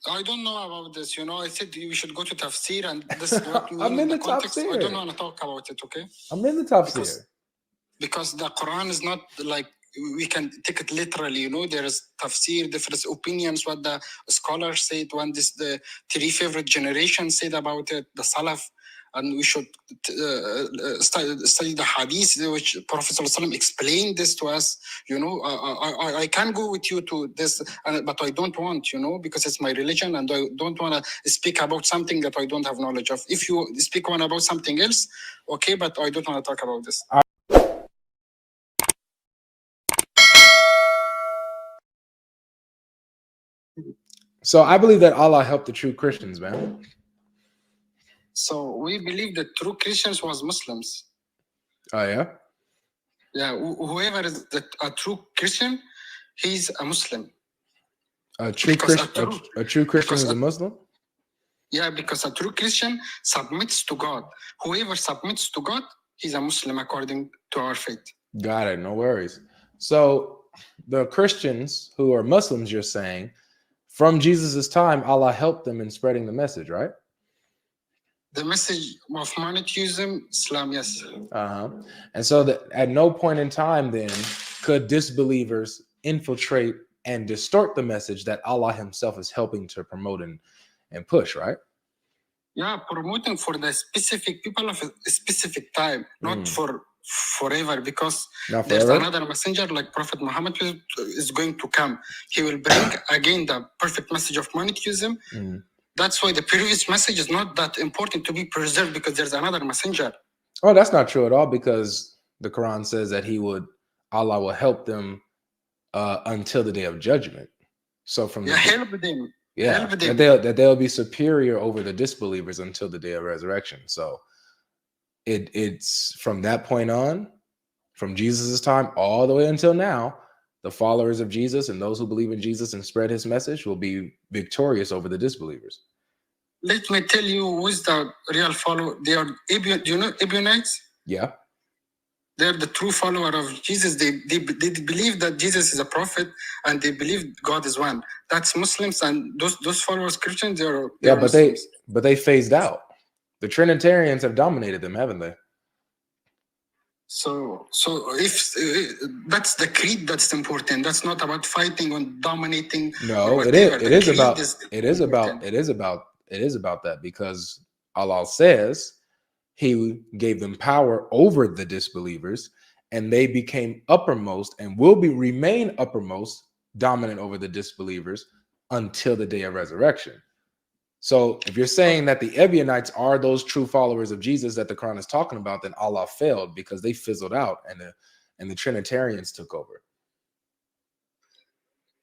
I don't know about this. I said we should go to tafsir, and this is what we I'm in the context. tafsir. I don't want to talk about it. Okay. I'm in the tafsir. Because the Quran is not like we can take it literally. There is tafsir, different opinions. What the scholars said, when the three favorite generations said about it, the Salaf. And we should study the hadith, which Prophet ﷺ explained this to us. I can go with you to this, but I don't want, because it's my religion, and I don't want to speak about something that I don't have knowledge of. If you speak about something else, okay, but I don't want to talk about this. So I believe that Allah helped the true Christians, man. So we believe that true Christians was Muslims. Oh yeah? Yeah, whoever is a true Christian, he's a Muslim. A true Christian is a Muslim? Yeah, because a true Christian submits to God. Whoever submits to God, he's a Muslim according to our faith. Got it, no worries. So the Christians who are Muslims, you're saying, from Jesus' time, Allah helped them in spreading the message, right? The message of monotheism, Islam, yes. And so that at no point in time then could disbelievers infiltrate and distort the message that Allah himself is helping to promote and push, right? Yeah, promoting for the specific people of a specific time, not for forever, because there's another messenger like Prophet Muhammad is going to come. He will bring again the perfect message of monotheism. That's why the previous message is not that important to be preserved, because there's another messenger. Oh, that's not true at all, because the Quran says that Allah will help them until the day of judgment. So from help them. Yeah, help them. That they'll be superior over the disbelievers until the day of resurrection. So it's from that point on, from Jesus' time all the way until now, the followers of Jesus and those who believe in Jesus and spread his message will be victorious over the disbelievers. Let me tell you who is the real follower. They are do you know Ebionites? Yeah. They're the true follower of Jesus. They believe that Jesus is a prophet, and they believe God is one. That's Muslims, and those followers, Christians, they're Muslims. but they phased out. The Trinitarians have dominated them, haven't they? So if that's the creed that's important, that's not about fighting and dominating. No, it is about that, because Allah says he gave them power over the disbelievers, and they became uppermost and will remain uppermost, dominant over the disbelievers until the day of resurrection. So if you're saying that the Ebionites are those true followers of Jesus that the Quran is talking about, then Allah failed, because they fizzled out and the Trinitarians took over.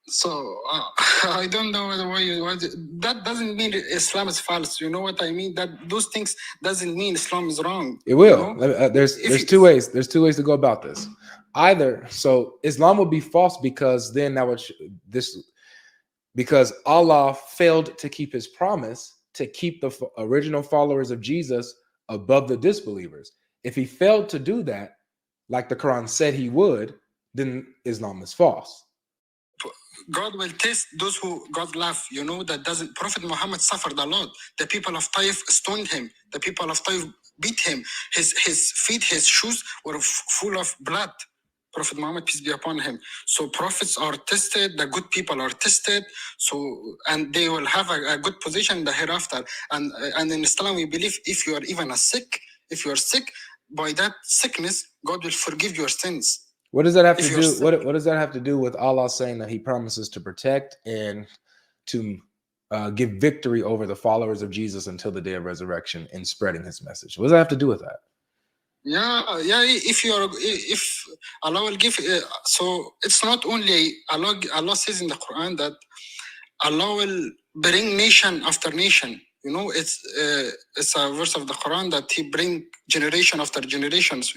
So I don't know why that doesn't mean Islam is false. You know what I mean? That those things doesn't mean Islam is wrong. It will. There's two ways. There's two ways to go about this. Either so Islam will be false because then because Allah failed to keep his promise to keep the original followers of Jesus above the disbelievers. If he failed to do that, like the Quran said he would, then Islam is false. God will test those who God love. That doesn't. Prophet Muhammad suffered a lot. The people of Taif stoned him. The people of Taif beat him. His feet, his shoes were full of blood. Prophet Muhammad, peace be upon him. So prophets are tested, the good people are tested, and they will have a good position in the hereafter. And in Islam, we believe if you are even if you are sick, by that sickness, God will forgive your sins. What does that have to do? What does that have to do with Allah saying that he promises to protect and to give victory over the followers of Jesus until the day of resurrection in spreading his message? What does that have to do with that? Yeah. If Allah will give, so it's not only Allah says in the Quran that Allah will bring nation after nation. It's a verse of the Quran that he bring generation after generations.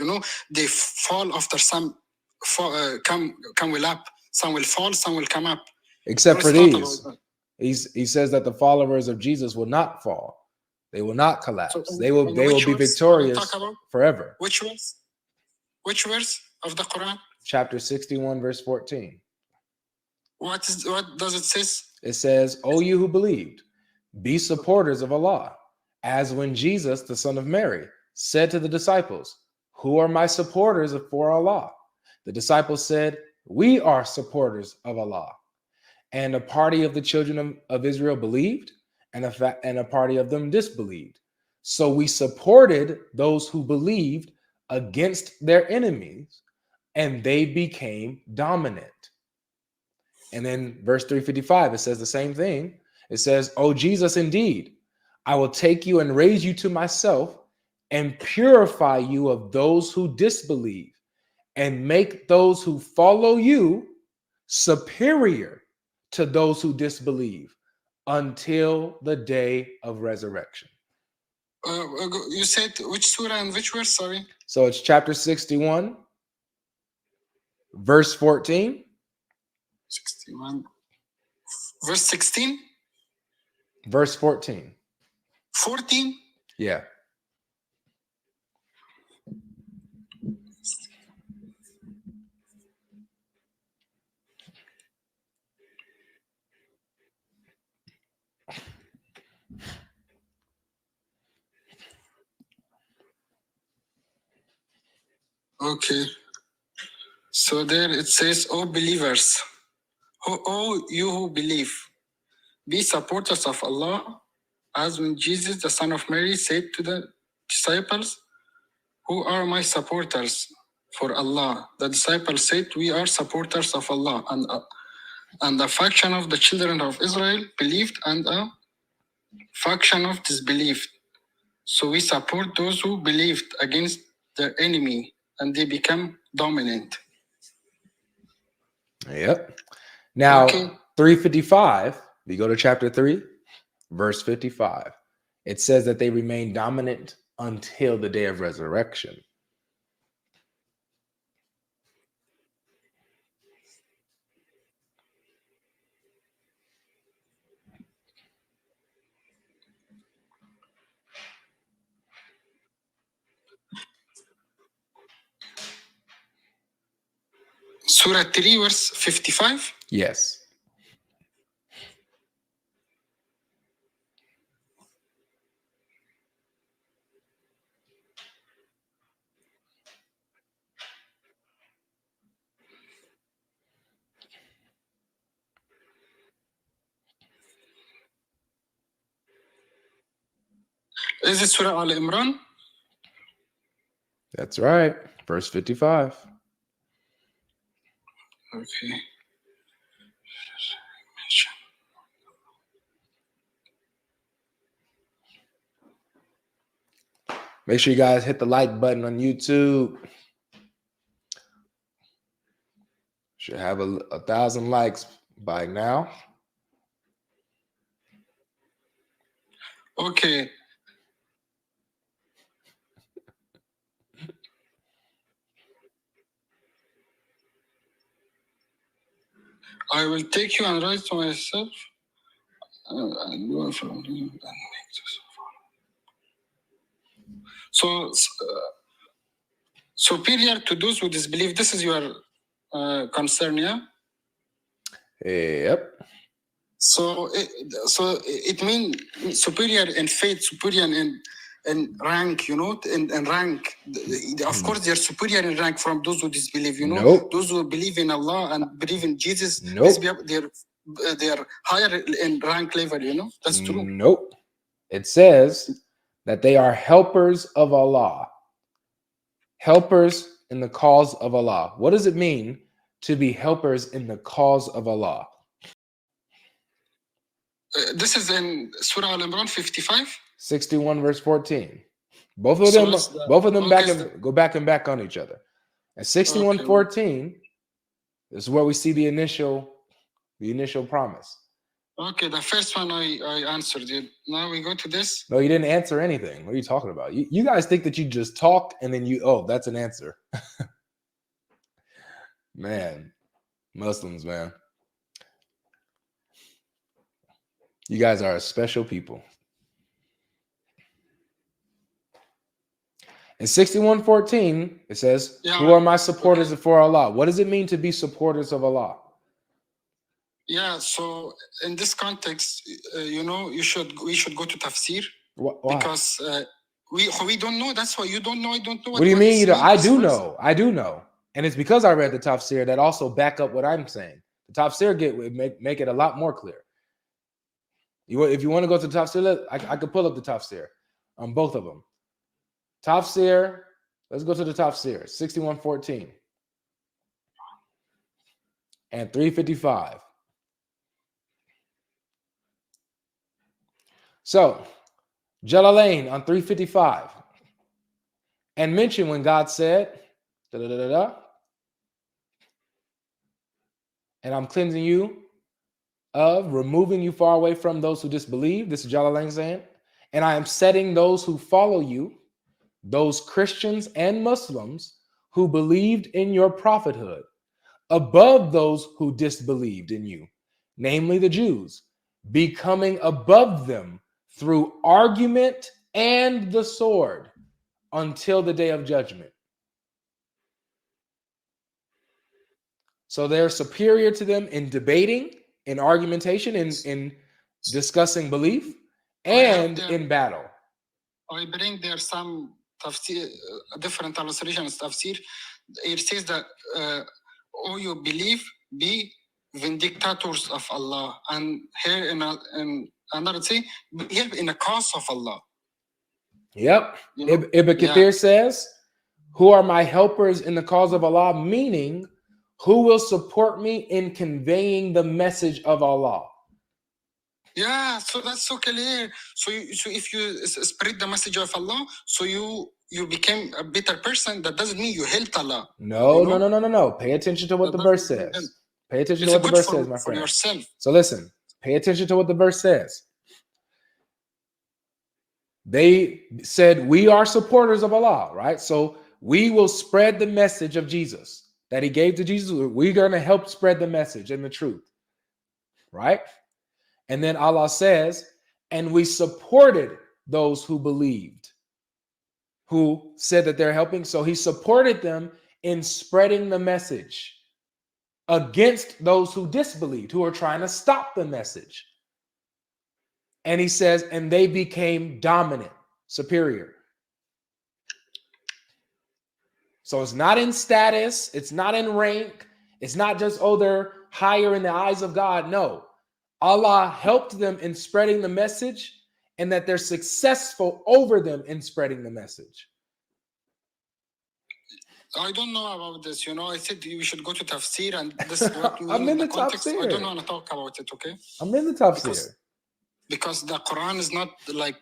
They fall after some come will up. Some will fall, some will come up. Except for these, he says that the followers of Jesus will not fall. They will not collapse. So, they will be victorious forever. Which verse? Which verse of the Quran? Chapter 61, verse 14. What does it say? it says, "O you who believed, be supporters of Allah, as when Jesus, the son of Mary, said to the disciples, 'Who are my supporters for Allah?' The disciples said, 'We are supporters of Allah.' And a party of the children of Israel believed, and a party of them disbelieved. So we supported those who believed against their enemies, and they became dominant." And then verse 355, it says the same thing. It says, "O Jesus, indeed, I will take you and raise you to myself and purify you of those who disbelieve and make those who follow you superior to those who disbelieve until the day of resurrection." You said which surah and which verse? Sorry. So it's chapter 61, verse 14. 61. Verse 16? Verse 14. 14? Yeah. Okay. So there it says, "O believers, O you who believe, be supporters of Allah, as when Jesus, the son of Mary, said to the disciples, 'Who are my supporters for Allah?' The disciples said, 'We are supporters of Allah.' And a faction of the children of Israel believed, and a faction of disbelieved. So we support those who believed against their enemy, and they become dominant." Yep. Now, Okay. 355, we go to chapter 3, verse 55. It says that they remain dominant until the day of resurrection. Surah 3, verse 55. Yes. Is it Surah Al Imran? That's right. Verse 55. Okay. Make sure you guys hit the like button on YouTube. Should have 1,000 likes by now. Okay. I will take you and write to myself. And go from you and make this. So, superior to those who disbelieve. This is your concern, yeah? Yep. So it means superior in faith, superior in rank, you know, in rank. Of course, they're superior in rank from those who disbelieve, you know. Nope. Those who believe in Allah and believe in Jesus, Nope. they're higher in rank level, you know. That's true. Nope. It says that they are helpers of Allah. Helpers in the cause of Allah. What does it mean to be helpers in the cause of Allah? This is in Surah Al Imran 55. 61 verse 14. Both of them go back on each other. At 61:14 is where we see the initial promise. Okay, the first one I answered it. Now we go to this. No, you didn't answer anything. What are you talking about? You guys think that you just talk and then that's an answer. Man, Muslims, man. You guys are a special people. In 61:14, it says, "Who are my supporters for Allah?" What does it mean to be supporters of Allah? Yeah, so in this context, we should go to tafsir. Why? Because we don't know. That's why you don't know. I don't know. What do you mean? I do know. I do know, and it's because I read the tafsir that also back up what I'm saying. The tafsir make it a lot more clear. If you want to go to the tafsir, I could pull up the tafsir on both of them. Tafsir. Let's go to the tafsir. 6114 and 355. So, Jalalain on 355. And mention when God said, and I'm cleansing you of removing you far away from those who disbelieve. This is Jalalain saying. And I am setting those who follow you, those Christians and Muslims who believed in your prophethood, above those who disbelieved in you, namely the Jews, becoming above them through argument and the sword until the day of judgment. So they're superior to them in debating, in argumentation, in discussing belief, and in battle. I bring there some tafsir, different illustrations tafsir. It says that all you believe be vindicators of Allah, and here in another say behave in the cause of Allah. Yep. Ibn Kathir says, who are my helpers in the cause of Allah, meaning who will support me in conveying the message of Allah. Yeah, so that's so clear. So if you spread the message of Allah, so you became a better person. That doesn't mean you helped Allah. No. Pay attention to what the verse says. Pay attention to what the verse says, my friend. Yourself. So listen, pay attention to what the verse says. They said, we are supporters of Allah, right? So we will spread the message of Jesus that he gave to Jesus. We're going to help spread the message and the truth, right? And then Allah says, and we supported those who believed, who said that they're helping. So he supported them in spreading the message against those who disbelieved, who are trying to stop the message. And he says, and they became dominant, superior. So it's not in status. It's not in rank. It's not just, oh, they're higher in the eyes of God. No. Allah helped them in spreading the message, and that they're successful over them in spreading the message. I don't know about this. I said we should go to tafsir, and this is what I'm in the context. I don't want to talk about it, okay? I'm in the tafsir. Because the Quran is not like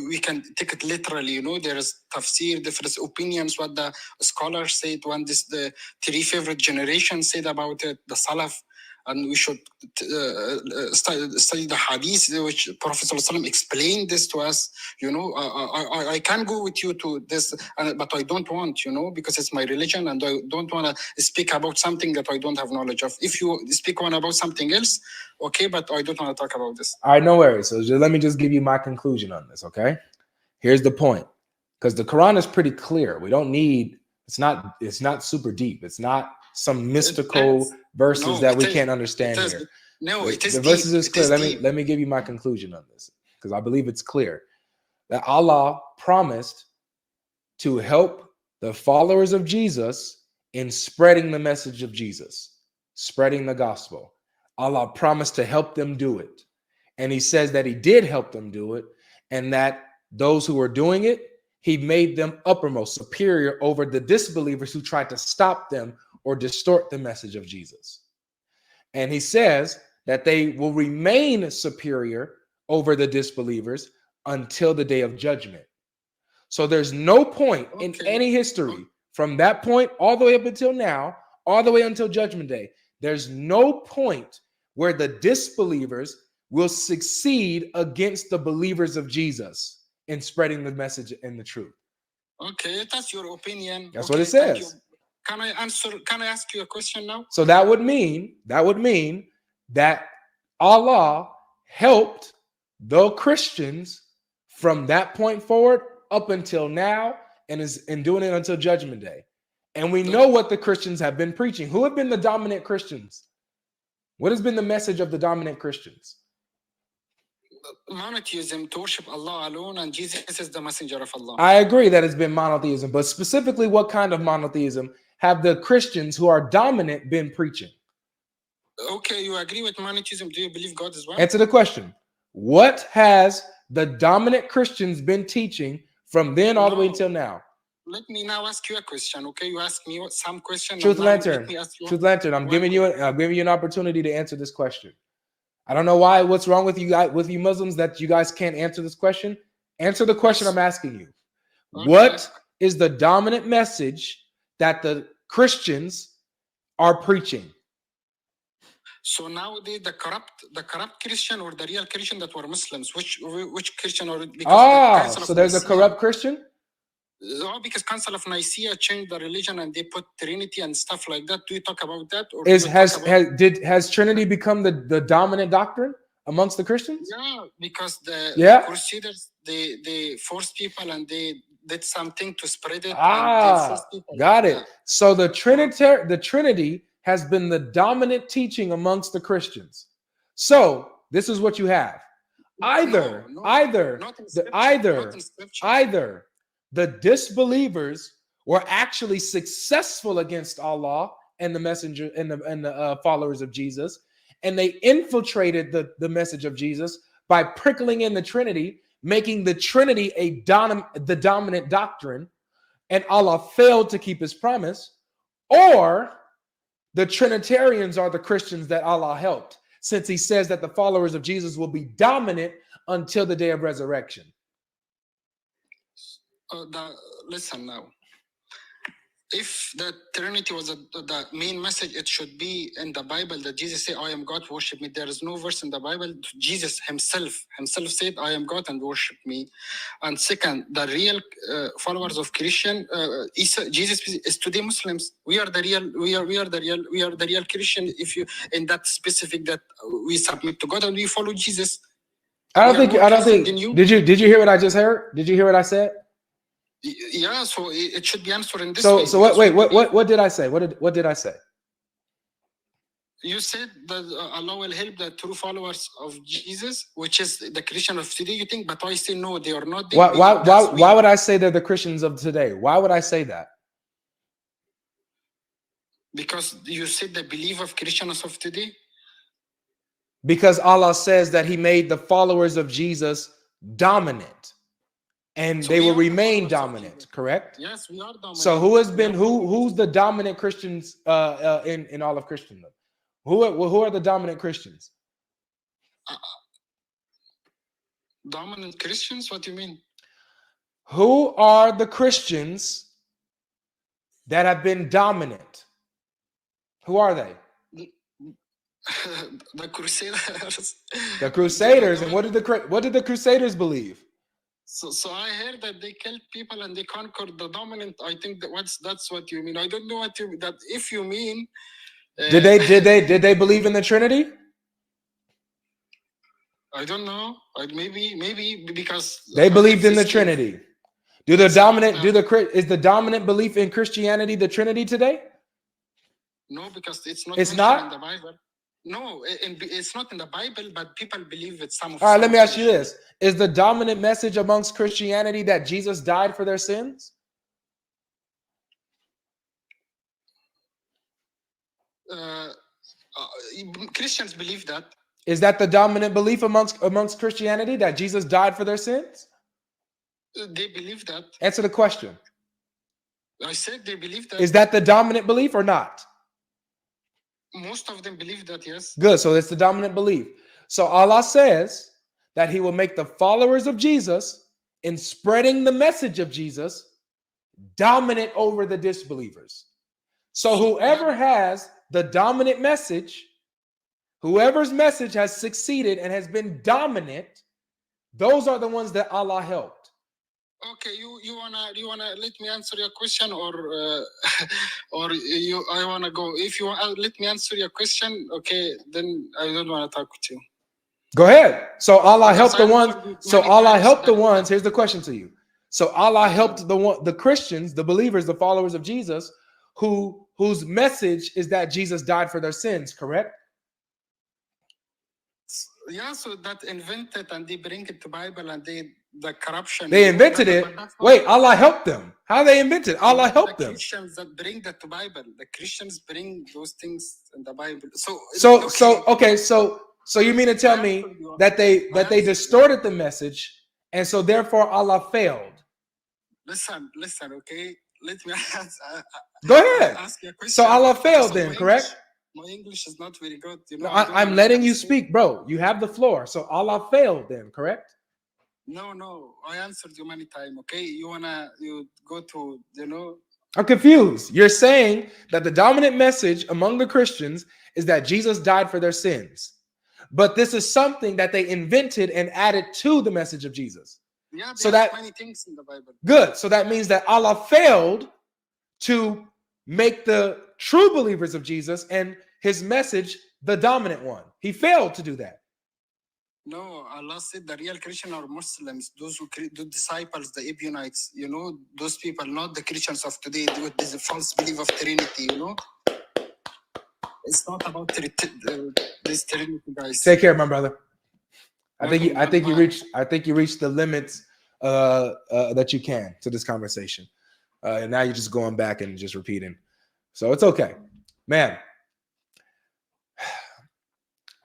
we can take it literally. There is tafsir, different opinions, what the scholars said, when the three favorite generations said about it, the Salaf, and we should study the hadith, which Prophet ﷺ explained this to us. I can go with you to this, but I don't want, because it's my religion, and I don't want to speak about something that I don't have knowledge of. If you speak about something else, okay, but I don't want to talk about this. All right, no worries. So let me just give you my conclusion on this, okay? Here's the point. Because the Quran is pretty clear. We don't need, it's not super deep. It's not some mystical verses that we can't understand here. No, it is the verses is clear. Let me give you my conclusion on this, because I believe it's clear that Allah promised to help the followers of Jesus in spreading the message of Jesus, spreading the gospel. Allah promised to help them do it. And he says that he did help them do it, and that those who were doing it, he made them uppermost, superior over the disbelievers who tried to stop them or distort the message of Jesus. And he says that they will remain superior over the disbelievers until the day of judgment. So there's no point in any history from that point all the way up until now, all the way until judgment day. There's no point where the disbelievers will succeed against the believers of Jesus in spreading the message and the truth. Okay, that's your opinion. That's what it says. Can I ask you a question now? So that would mean that Allah helped the Christians from that point forward up until now, and is doing it until judgment day. And we know what the Christians have been preaching. Who have been the dominant Christians? What has been the message of the dominant Christians? Monotheism, to worship Allah alone, and Jesus is the messenger of Allah. I agree that it's been monotheism, but specifically what kind of monotheism have the Christians who are dominant been preaching? Okay, you agree with monotheism. Do you believe God as well? Answer the question. What has the dominant Christians been teaching from then all the way until now? Let me now ask you a question. Okay, you ask me some question. Truth Lantern. Truth Lantern. I'm giving you an opportunity to answer this question. I don't know why. What's wrong with you guys, with you Muslims, that you guys can't answer this question? Answer the question I'm asking you. Okay. What is the dominant message that the Christians are preaching? So nowadays, the corrupt Christian or the real Christian that were Muslims, which Christian or so there's a corrupt Christian? No, because Council of Nicaea changed the religion and they put Trinity and stuff like that. Do you talk about that? Or has Trinity become the dominant doctrine amongst the Christians? Yeah, because the Crusaders they forced people and they did something to spread it. Got it. So the Trinity has been the dominant teaching amongst the Christians. So this is what you have. Either the disbelievers were actually successful against Allah and the messenger and the followers of Jesus, and they infiltrated the message of Jesus by prickling in the Trinity, making the Trinity the dominant doctrine, and Allah failed to keep his promise, or the Trinitarians are the Christians that Allah helped, since he says that the followers of Jesus will be dominant until the day of resurrection. Listen now. If the Trinity was the main message, it should be in the Bible that Jesus said, I am God, worship me. There is no verse in the Bible. Jesus himself said, I am God and worship me. And second, the real followers of Christian, Jesus is today Muslims. We are the real Christian. If you in that specific that we submit to God and we follow Jesus. I don't think. Did you hear what I just heard? Did you hear what I said? Yeah, so it should be answered in this way. So what did I say? What did I say? You said that Allah will help the true followers of Jesus, which is the Christian of today, you think, but I say no, they are not. Why would I say they're the Christians of today? Why would I say that? Because you said the belief of Christians of today. Because Allah says that he made the followers of Jesus dominant. And so they will remain dominant, correct? Yes, we are dominant. So who's the dominant Christians in all of Christendom? Who are the dominant Christians? Dominant Christians? What do you mean? Who are the Christians that have been dominant? Who are they? The Crusaders. The Crusaders. And what did the Crusaders believe? So I heard that they killed people and they conquered the dominant. I think that's what you mean. I don't know what you that if you mean. Did they believe in the Trinity? I don't know. Maybe because they believed in the Trinity. Is the dominant belief in Christianity the Trinity today? No, because it's not. It's not in the Bible. No, it's not in the Bible, but people believe it. All right, let me ask you this. Is the dominant message amongst Christianity that Jesus died for their sins? Christians believe that. Is that the dominant belief amongst Christianity, that Jesus died for their sins? They believe that. Answer the question. I said they believe that. Is that the dominant belief or not? Most of them believe that, yes. Good. So it's the dominant belief. So Allah says that he will make the followers of Jesus in spreading the message of Jesus dominant over the disbelievers. So whoever has the dominant message, whoever's message has succeeded and has been dominant, those are the ones that Allah helped. Okay, you wanna let me answer your question, or I wanna go. If you let me answer your question, okay, then I don't wanna talk with you. Go ahead. So Allah helped the ones. So Allah helped the ones. Here's the question to you. So Allah helped the Christians, the believers, the followers of Jesus, whose message is that Jesus died for their sins. Correct? Yeah, so that invented and they bring it to Bible and the corruption. They invented it. Wait, Allah helped them. How they invented? Allah helped them. The Christians that bring that to Bible. The Christians bring those things in the Bible. So you mean to tell me that they distorted the message, and so therefore Allah failed? Listen, okay. Let me go ahead. Ask you a question. So Allah failed then, correct? My English is not very good. I'm letting you speak, bro. You have the floor. So Allah failed then, correct? No. I answered you many times. Okay, you go to I'm confused. You're saying that the dominant message among the Christians is that Jesus died for their sins, but this is something that they invented and added to the message of Jesus. Yeah, so that many things in the Bible. Good. So that means that Allah failed to make the true believers of Jesus and his message the dominant one. He failed to do that. No, Allah said the real Christians are Muslims, those who the disciples, the Ebionites, those people, not the Christians of today with this false belief of Trinity, It's not about this Trinity, guys. Take care, my brother. I think you reached the limits that you can to this conversation. And now you're just going back and just repeating. So it's okay. Man.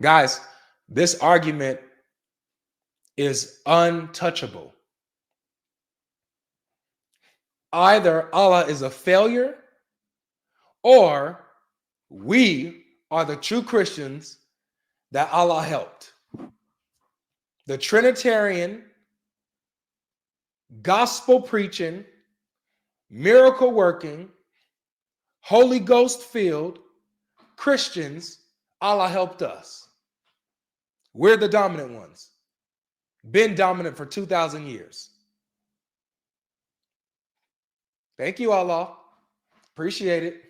Guys, this argument is untouchable. Either Allah is a failure, or we are the true Christians that Allah helped. The Trinitarian, gospel preaching, miracle working, Holy Ghost filled Christians, Allah helped us. We're the dominant ones. Been dominant for 2,000 years. Thank you, Allah. Appreciate it.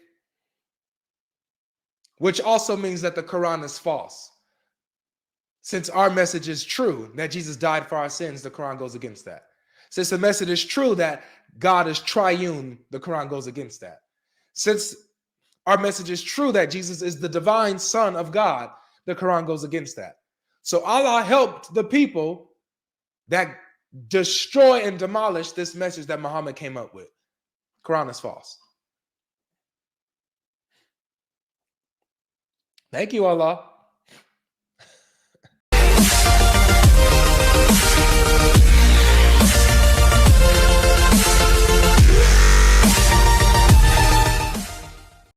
Which also means that the Quran is false. Since our message is true, that Jesus died for our sins, the Quran goes against that. Since the message is true that God is triune, the Quran goes against that. Since our message is true that Jesus is the divine Son of God, the Quran goes against that. So Allah helped the people that destroy and demolish this message that Muhammad came up with. Quran is false. Thank you, Allah.